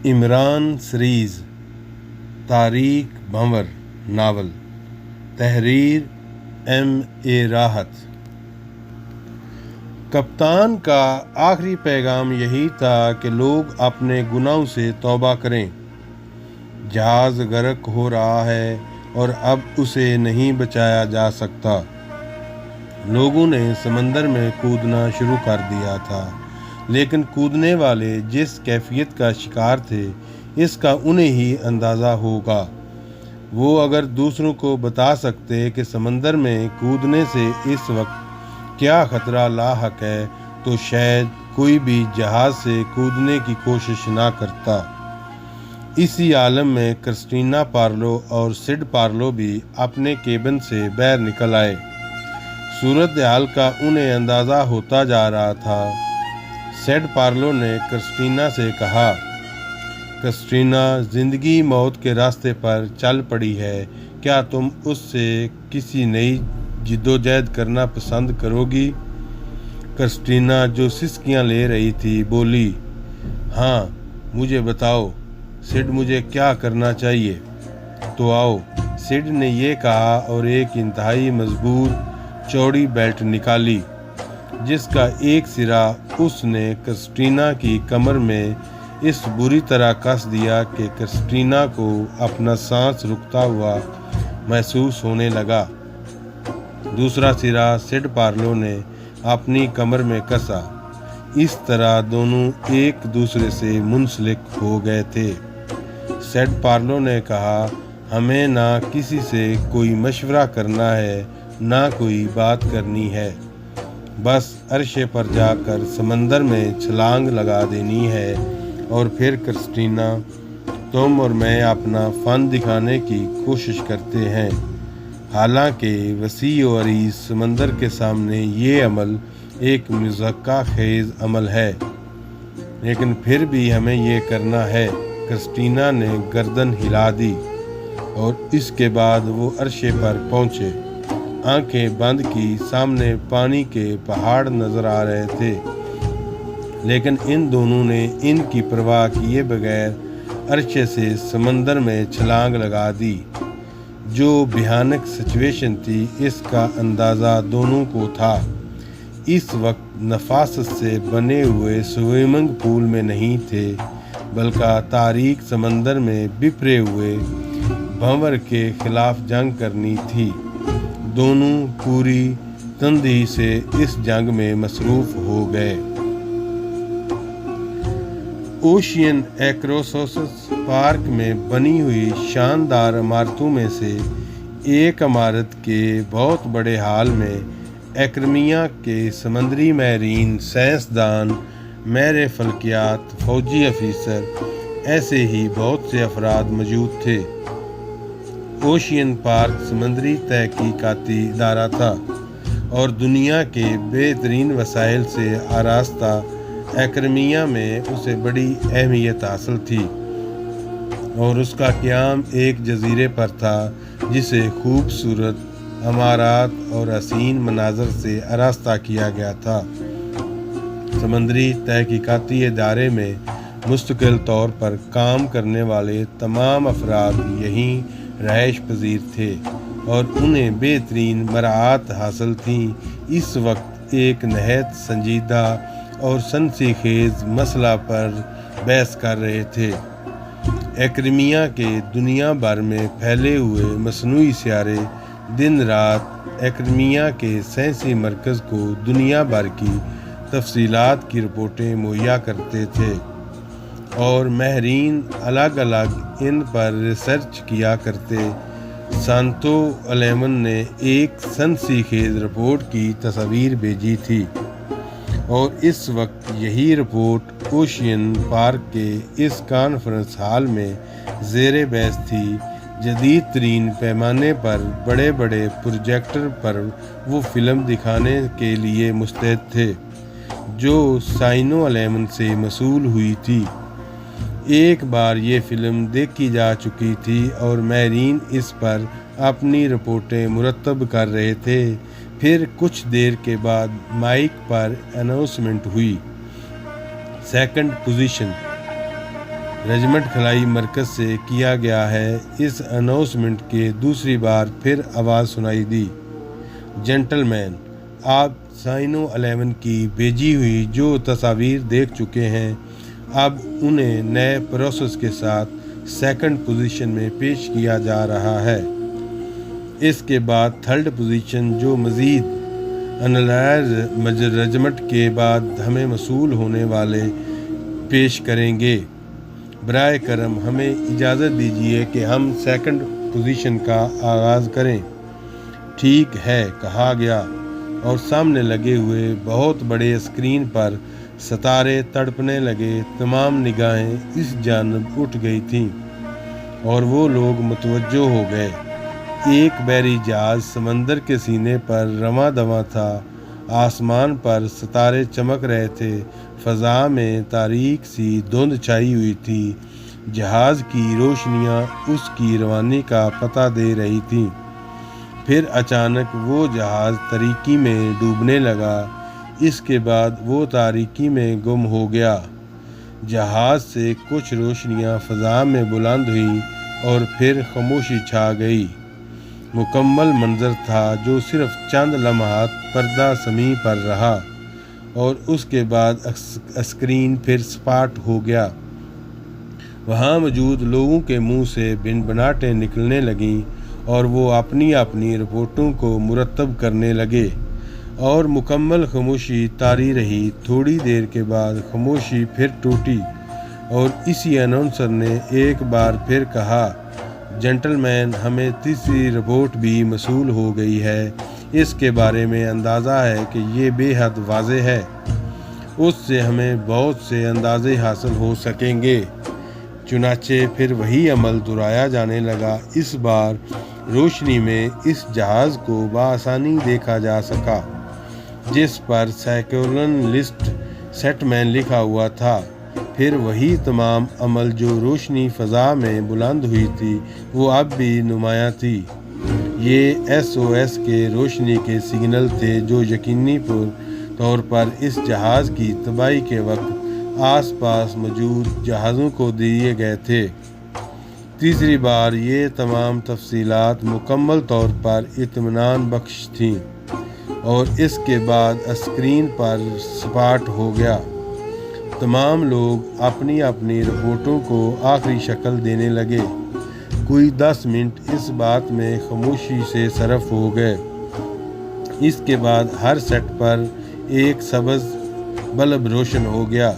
Imran series تاریخ بھنور novel تحریر M.A. راحت۔ کپتان کا آخری پیغام یہی تھا کہ لوگ اپنے گناہوں سے توبہ کریں۔ جہاز غرق ہو رہا ہے اور اب اسے نہیں بچایا جا سکتا۔ لوگوں نے سمندر میں کودنا شروع کر دیا تھا، لیکن کودنے والے جس کیفیت کا شکار تھے اس کا انہیں ہی اندازہ ہوگا۔ وہ اگر دوسروں کو بتا سکتے کہ سمندر میں کودنے سے اس وقت کیا خطرہ لاحق ہے تو شاید کوئی بھی جہاز سے کودنے کی کوشش نہ کرتا۔ اسی عالم میں کرسٹینا پارلو اور سڈ پارلو بھی اپنے کیبن سے باہر نکل آئے۔ صورتحال کا انہیں اندازہ ہوتا جا رہا تھا۔ سڈ پارلو نے کرسٹینا سے کہا، کرسٹینا، زندگی موت کے راستے پر چل پڑی ہے، کیا تم اس سے کسی نئی جدوجہد کرنا پسند کرو گی؟ کرسٹینا، جو سسکیاں لے رہی تھی، بولی، ہاں، مجھے بتاؤ سڈ، مجھے کیا کرنا چاہیے؟ تو آؤ، سڈ نے یہ کہا اور ایک انتہائی مضبوط چوڑی بیلٹ نکالی جس کا ایک سرا اس نے کرسٹینا کی کمر میں اس بری طرح کس دیا کہ کرسٹینا کو اپنا سانس رکتا ہوا محسوس ہونے لگا۔ دوسرا سرا سڈ پارلو نے اپنی کمر میں کسا۔ اس طرح دونوں ایک دوسرے سے منسلک ہو گئے تھے۔ سڈ پارلو نے کہا، ہمیں نہ کسی سے کوئی مشورہ کرنا ہے نہ کوئی بات کرنی ہے، بس عرشے پر جا کر سمندر میں چھلانگ لگا دینی ہے، اور پھر کرسٹینا، تم اور میں اپنا فن دکھانے کی کوشش کرتے ہیں۔ حالانکہ وسیع و عریض سمندر کے سامنے یہ عمل ایک مضحکہ خیز عمل ہے، لیکن پھر بھی ہمیں یہ کرنا ہے۔ کرسٹینا نے گردن ہلا دی اور اس کے بعد وہ عرشے پر پہنچے۔ آنکھیں بند کی، سامنے پانی کے پہاڑ نظر آ رہے تھے، لیکن ان دونوں نے ان کی پرواہ کیے بغیر عرشے سے سمندر میں چھلانگ لگا دی۔ جو بھیانک سچویشن تھی اس کا اندازہ دونوں کو تھا۔ اس وقت نفاست سے بنے ہوئے سوئمنگ پول میں نہیں تھے، بلکہ تاریک سمندر میں بپھرے ہوئے بھنور کے خلاف جنگ کرنی تھی۔ دونوں پوری تندی سے اس جنگ میں مصروف ہو گئے۔ اوشین ایکروسوس پارک میں بنی ہوئی شاندار عمارتوں میں سے ایک عمارت کے بہت بڑے ہال میں ایکرمیا کے سمندری ماہرین، سائنسدان، ماہر فلکیات، فوجی افسر، ایسے ہی بہت سے افراد موجود تھے۔ اوشین پارک سمندری تحقیقاتی ادارہ تھا اور دنیا کے بہترین وسائل سے آراستہ ایکرمیا میں اسے بڑی اہمیت حاصل تھی، اور اس کا قیام ایک جزیرے پر تھا جسے خوبصورت عمارات اور حسین مناظر سے آراستہ کیا گیا تھا۔ سمندری تحقیقاتی ادارے میں مستقل طور پر کام کرنے والے تمام افراد یہیں رہائش پذیر تھے اور انہیں بہترین مراعات حاصل تھیں۔ اس وقت ایک نہایت سنجیدہ اور سنسی خیز مسئلہ پر بحث کر رہے تھے۔ ایکرمیا کے دنیا بھر میں پھیلے ہوئے مصنوعی سیارے دن رات ایکرمیا کے سائنسی مرکز کو دنیا بھر کی تفصیلات کی رپورٹیں مہیا کرتے تھے، اور ماہرین الگ الگ ان پر ریسرچ کیا کرتے۔ سانتو الیون نے ایک سنسی خیز رپورٹ کی تصویر بھیجی تھی، اور اس وقت یہی رپورٹ اوشین پارک کے اس کانفرنس ہال میں زیر بحث تھی۔ جدید ترین پیمانے پر بڑے بڑے پروجیکٹر پر وہ فلم دکھانے کے لیے مستعد تھے جو سائنو الیون سے موصول ہوئی تھی۔ ایک بار یہ فلم دیکھی جا چکی تھی اور ماہرین اس پر اپنی رپورٹیں مرتب کر رہے تھے۔ پھر کچھ دیر کے بعد مائک پر اناؤنسمنٹ ہوئی، سیکنڈ پوزیشن، رجمنٹ خلائی مرکز سے کیا گیا ہے۔ اس اناؤنسمنٹ کے دوسری بار پھر آواز سنائی دی، جینٹل مین، آپ سائنو 11 کی بھیجی ہوئی جو تصاویر دیکھ چکے ہیں، اب انہیں نئے پروسیس کے ساتھ سیکنڈ پوزیشن میں پیش کیا جا رہا ہے۔ اس کے بعد تھرڈ پوزیشن جو مزید انلائزمنٹ کے بعد ہمیں موصول ہونے والے پیش کریں گے۔ برائے کرم ہمیں اجازت دیجیے کہ ہم سیکنڈ پوزیشن کا آغاز کریں۔ ٹھیک ہے، کہا گیا، اور سامنے لگے ہوئے بہت بڑے اسکرین پر ستارے تڑپنے لگے۔ تمام نگاہیں اس جانب اٹھ گئی تھیں اور وہ لوگ متوجہ ہو گئے۔ ایک بحری جہاز سمندر کے سینے پر رواں دواں تھا۔ آسمان پر ستارے چمک رہے تھے، فضا میں تاریک سی دھند چھائی ہوئی تھی۔ جہاز کی روشنیاں اس کی روانی کا پتہ دے رہی تھیں۔ پھر اچانک وہ جہاز تاریکی میں ڈوبنے لگا۔ اس کے بعد وہ تاریکی میں گم ہو گیا۔ جہاز سے کچھ روشنیاں فضا میں بلند ہوئیں اور پھر خاموشی چھا گئی۔ مکمل منظر تھا جو صرف چند لمحات پردہ سمیع پر رہا اور اس کے بعد اسکرین پھر سپاٹ ہو گیا۔ وہاں موجود لوگوں کے منہ سے بنبناہٹیں نکلنے لگیں اور وہ اپنی اپنی رپورٹوں کو مرتب کرنے لگے اور مکمل خاموشی طاری رہی۔ تھوڑی دیر کے بعد خاموشی پھر ٹوٹی اور اسی اناؤنسر نے ایک بار پھر کہا، جینٹل مین، ہمیں تیسری رپورٹ بھی موصول ہو گئی ہے۔ اس کے بارے میں اندازہ ہے کہ یہ بے حد واضح ہے۔ اس سے ہمیں بہت سے اندازے حاصل ہو سکیں گے۔ چنانچہ پھر وہی عمل دہرایا جانے لگا۔ اس بار روشنی میں اس جہاز کو بآسانی دیکھا جا سکا جس پر سائکلون لسٹ سیٹ مین لکھا ہوا تھا۔ پھر وہی تمام عمل جو روشنی فضا میں بلند ہوئی تھی وہ اب بھی نمایاں تھی۔ یہ SOS کے روشنی کے سگنل تھے جو یقینی طور پر اس جہاز کی تباہی کے وقت آس پاس موجود جہازوں کو دیے گئے تھے۔ تیسری بار یہ تمام تفصیلات مکمل طور پر اطمینان بخش تھیں اور اس کے بعد اسکرین پر سپاٹ ہو گیا۔ تمام لوگ اپنی اپنی رپورٹوں کو آخری شکل دینے لگے۔ کوئی 10 منٹ اس بات میں خاموشی سے صرف ہو گئے۔ اس کے بعد ہر سیٹ پر ایک سبز بلب روشن ہو گیا۔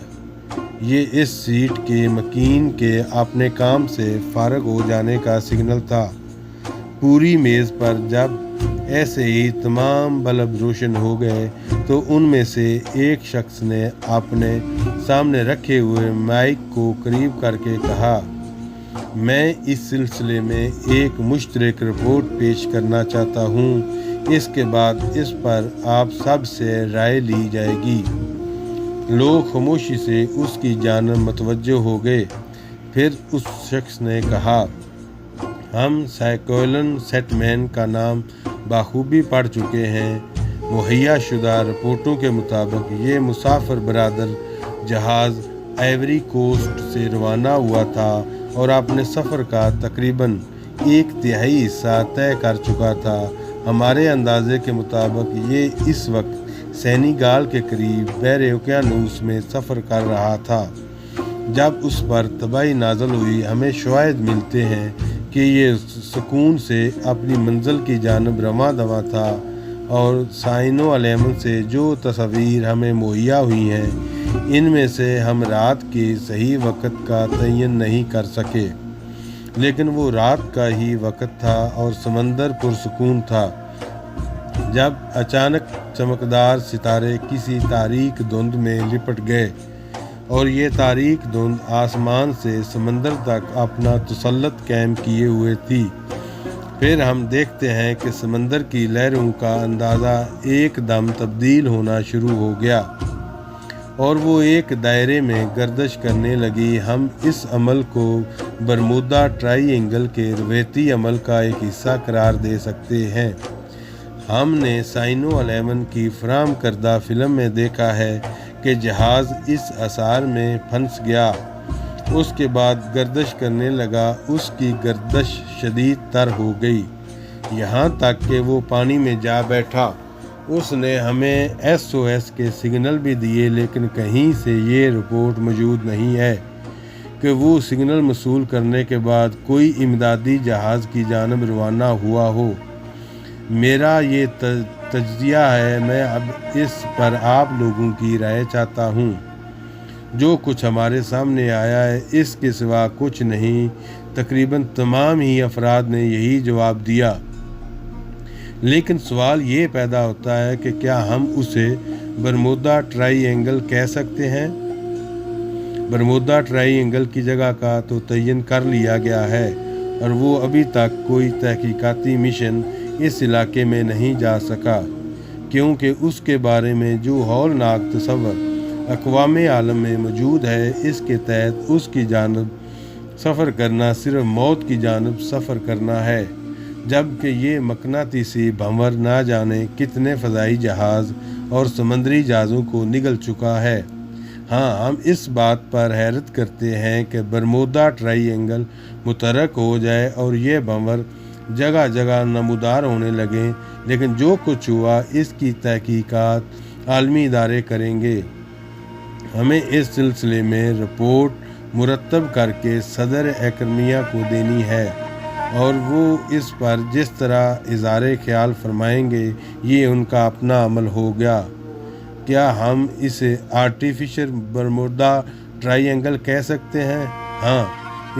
یہ اس سیٹ کے مکین کے اپنے کام سے فارغ ہو جانے کا سگنل تھا۔ پوری میز پر جب ایسے ہی تمام بلب روشن ہو گئے تو ان میں سے ایک شخص نے اپنے سامنے رکھے ہوئے مائک کو قریب کر کے کہا، میں اس سلسلے میں ایک مشترک رپورٹ پیش کرنا چاہتا ہوں۔ اس کے بعد اس پر آپ سب سے رائے لی جائے گی۔ لوگ خاموشی سے اس کی جانب متوجہ ہو گئے۔ پھر اس شخص نے کہا، ہم سائکلون سیٹ مین کا نام بخوبی پڑھ چکے ہیں۔ مہیا شدہ رپورٹوں کے مطابق یہ مسافر بردار جہاز آئیوری کوسٹ سے روانہ ہوا تھا اور اپنے سفر کا تقریباً 1/3 حصہ طے کر چکا تھا۔ ہمارے اندازے کے مطابق یہ اس وقت سینیگال کے قریب بحر اوقیانوس میں سفر کر رہا تھا جب اس پر تباہی نازل ہوئی۔ ہمیں شواہد ملتے ہیں کہ یہ سکون سے اپنی منزل کی جانب رواں دواں تھا اور سائنو 11 سے جو تصاویر ہمیں مہیا ہوئی ہیں ان میں سے ہم رات کے صحیح وقت کا تعین نہیں کر سکے، لیکن وہ رات کا ہی وقت تھا اور سمندر پرسکون تھا جب اچانک چمکدار ستارے کسی تاریک دھند میں لپٹ گئے اور یہ تاریک دھند آسمان سے سمندر تک اپنا تسلط قائم کیے ہوئے تھی۔ پھر ہم دیکھتے ہیں کہ سمندر کی لہروں کا اندازہ ایک دم تبدیل ہونا شروع ہو گیا اور وہ ایک دائرے میں گردش کرنے لگی۔ ہم اس عمل کو برمودا ٹرائی اینگل کے روایتی عمل کا ایک حصہ قرار دے سکتے ہیں۔ ہم نے سائنو 11 کی فراہم کردہ فلم میں دیکھا ہے کہ جہاز اس حصار میں پھنس گیا اس کے بعد گردش کرنے لگا۔ اس کی گردش شدید تر ہو گئی، یہاں تک کہ وہ پانی میں جا بیٹھا۔ اس نے ہمیں SOS کے سگنل بھی دیے، لیکن کہیں سے یہ رپورٹ موجود نہیں ہے کہ وہ سگنل موصول کرنے کے بعد کوئی امدادی جہاز کی جانب روانہ ہوا ہو۔ میرا یہ تجزیہ ہے، میں اب اس پر آپ لوگوں کی رائے چاہتا ہوں۔ جو کچھ ہمارے سامنے آیا ہے اس کے سوا کچھ نہیں۔ تقریباً تمام ہی افراد نے یہی جواب دیا، لیکن سوال یہ پیدا ہوتا ہے کہ کیا ہم اسے برمودا ٹرائی اینگل کہہ سکتے ہیں؟ برمودا ٹرائی اینگل کی جگہ کا تو تعین کر لیا گیا ہے، اور وہ ابھی تک کوئی تحقیقاتی مشن اس علاقے میں نہیں جا سکا، کیونکہ اس کے بارے میں جو ہولناک تصور اقوام عالم میں موجود ہے، اس کے تحت اس کی جانب سفر کرنا صرف موت کی جانب سفر کرنا ہے، جبکہ یہ مقناطیسی بھنور نہ جانے کتنے فضائی جہاز اور سمندری جہازوں کو نگل چکا ہے۔ ہاں، ہم اس بات پر حیرت کرتے ہیں کہ برمودا ٹرائی اینگل متحرک ہو جائے اور یہ بھنور جگہ جگہ نمودار ہونے لگیں، لیکن جو کچھ ہوا اس کی تحقیقات عالمی ادارے کریں گے۔ ہمیں اس سلسلے میں رپورٹ مرتب کر کے صدر اکرمیہ کو دینی ہے، اور وہ اس پر جس طرح اظہار خیال فرمائیں گے یہ ان کا اپنا عمل ہوگا۔ کیا ہم اسے آرٹیفیشل برمودا ٹرائی اینگل کہہ سکتے ہیں؟ ہاں،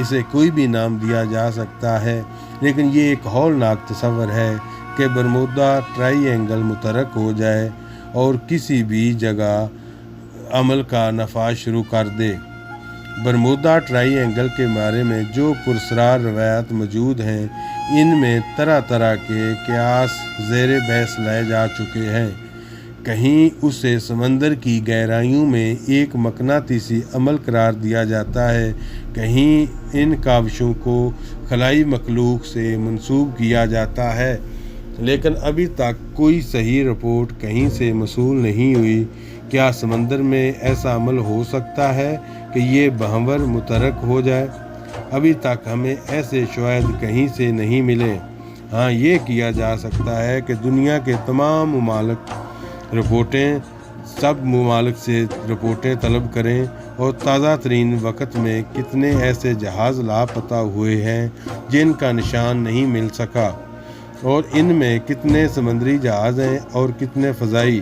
اسے کوئی بھی نام دیا جا سکتا ہے، لیکن یہ ایک ہولناک تصور ہے کہ برمودا ٹرائی اینگل متحرک ہو جائے اور کسی بھی جگہ عمل کا نفاذ شروع کر دے۔ برمودا ٹرائی اینگل کے بارے میں جو پراسرار روایات موجود ہیں، ان میں طرح طرح کے قیاس زیر بحث لائے جا چکے ہیں۔ کہیں اسے سمندر کی گہرائیوں میں ایک مقناطیسی عمل قرار دیا جاتا ہے، کہیں ان کاوشوں کو خلائی مخلوق سے منسوب کیا جاتا ہے، لیکن ابھی تک کوئی صحیح رپورٹ کہیں سے موصول نہیں ہوئی۔ کیا سمندر میں ایسا عمل ہو سکتا ہے کہ یہ بھنور متحرک ہو جائے؟ ابھی تک ہمیں ایسے شواہد کہیں سے نہیں ملے۔ ہاں، یہ کیا جا سکتا ہے کہ دنیا کے تمام ممالک سب ممالک سے رپورٹیں طلب کریں، اور تازہ ترین وقت میں کتنے ایسے جہاز لاپتہ ہوئے ہیں جن کا نشان نہیں مل سکا، اور ان میں کتنے سمندری جہاز ہیں اور کتنے فضائی۔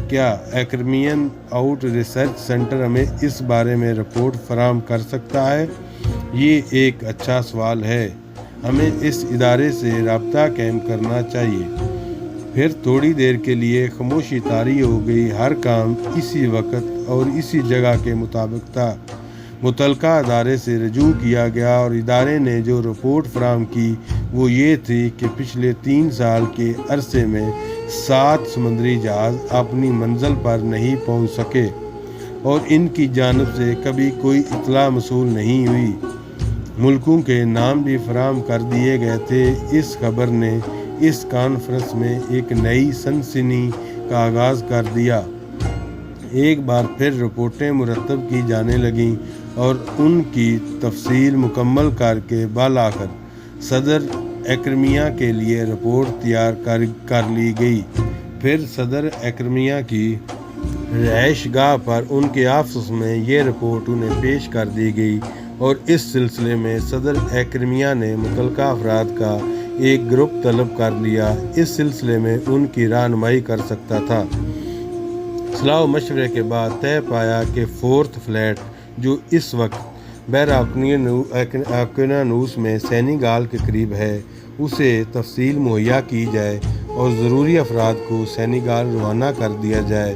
کیا ایکرمین آؤٹ ریسرچ سینٹر ہمیں اس بارے میں رپورٹ فراہم کر سکتا ہے؟ یہ ایک اچھا سوال ہے۔ ہمیں اس ادارے سے رابطہ قائم کرنا چاہیے۔ پھر تھوڑی دیر کے لیے خاموشی طاری ہو گئی۔ ہر کام اسی وقت اور اسی جگہ کے مطابق تھا۔ متعلقہ ادارے سے رجوع کیا گیا، اور ادارے نے جو رپورٹ فراہم کی وہ یہ تھی کہ پچھلے 3 سال کے عرصے میں 7 سمندری جہاز اپنی منزل پر نہیں پہنچ سکے، اور ان کی جانب سے کبھی کوئی اطلاع موصول نہیں ہوئی۔ ملکوں کے نام بھی فراہم کر دیے گئے تھے۔ اس خبر نے اس کانفرنس میں ایک نئی سنسنی کا آغاز کر دیا۔ ایک بار پھر رپورٹیں مرتب کی جانے لگیں، اور ان کی تفصیل مکمل کر کے بالآخر صدر اکرمیہ کے لیے رپورٹ تیار کر لی گئی۔ پھر صدر اکرمیہ کی رہائش گاہ پر ان کے آفس میں یہ رپورٹ انہیں پیش کر دی گئی، اور اس سلسلے میں صدر اکرمیہ نے متعلقہ افراد کا ایک گروپ طلب کر لیا، اس سلسلے میں ان کی رہنمائی کر سکتا تھا۔ صلاح و مشورے کے بعد طے پایا کہ 4تھ فلیٹ، جو اس وقت بحر اوقیانوس میں سینیگال کے قریب ہے، اسے تفصیل مہیا کی جائے اور ضروری افراد کو سینیگال روانہ کر دیا جائے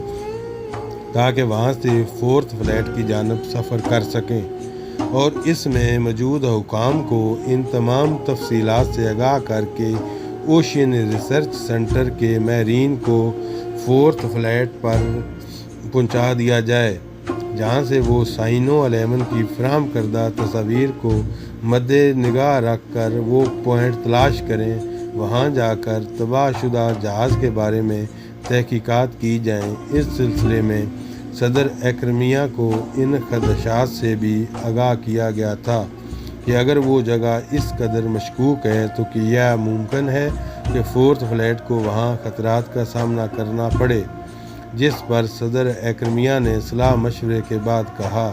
تاکہ وہاں سے 4تھ فلیٹ کی جانب سفر کر سکیں، اور اس میں موجود حکام کو ان تمام تفصیلات سے آگاہ کر کے اوشین ریسرچ سینٹر کے ماہرین کو 4تھ فلیٹ پر پہنچا دیا جائے، جہاں سے وہ سائنو الیون کی فراہم کردہ تصاویر کو مد نگاہ رکھ کر وہ پوائنٹ تلاش کریں۔ وہاں جا کر تباہ شدہ جہاز کے بارے میں تحقیقات کی جائیں۔ اس سلسلے میں صدر ایکرمیہ کو ان خدشات سے بھی آگاہ کیا گیا تھا کہ اگر وہ جگہ اس قدر مشکوک ہے تو کہ یہ ممکن ہے کہ فورتھ فلیٹ کو وہاں خطرات کا سامنا کرنا پڑے، جس پر صدر ایکرمیہ نے صلاح مشورے کے بعد کہا،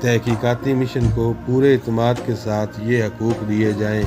تحقیقاتی مشن کو پورے اعتماد کے ساتھ یہ حقوق دیے جائیں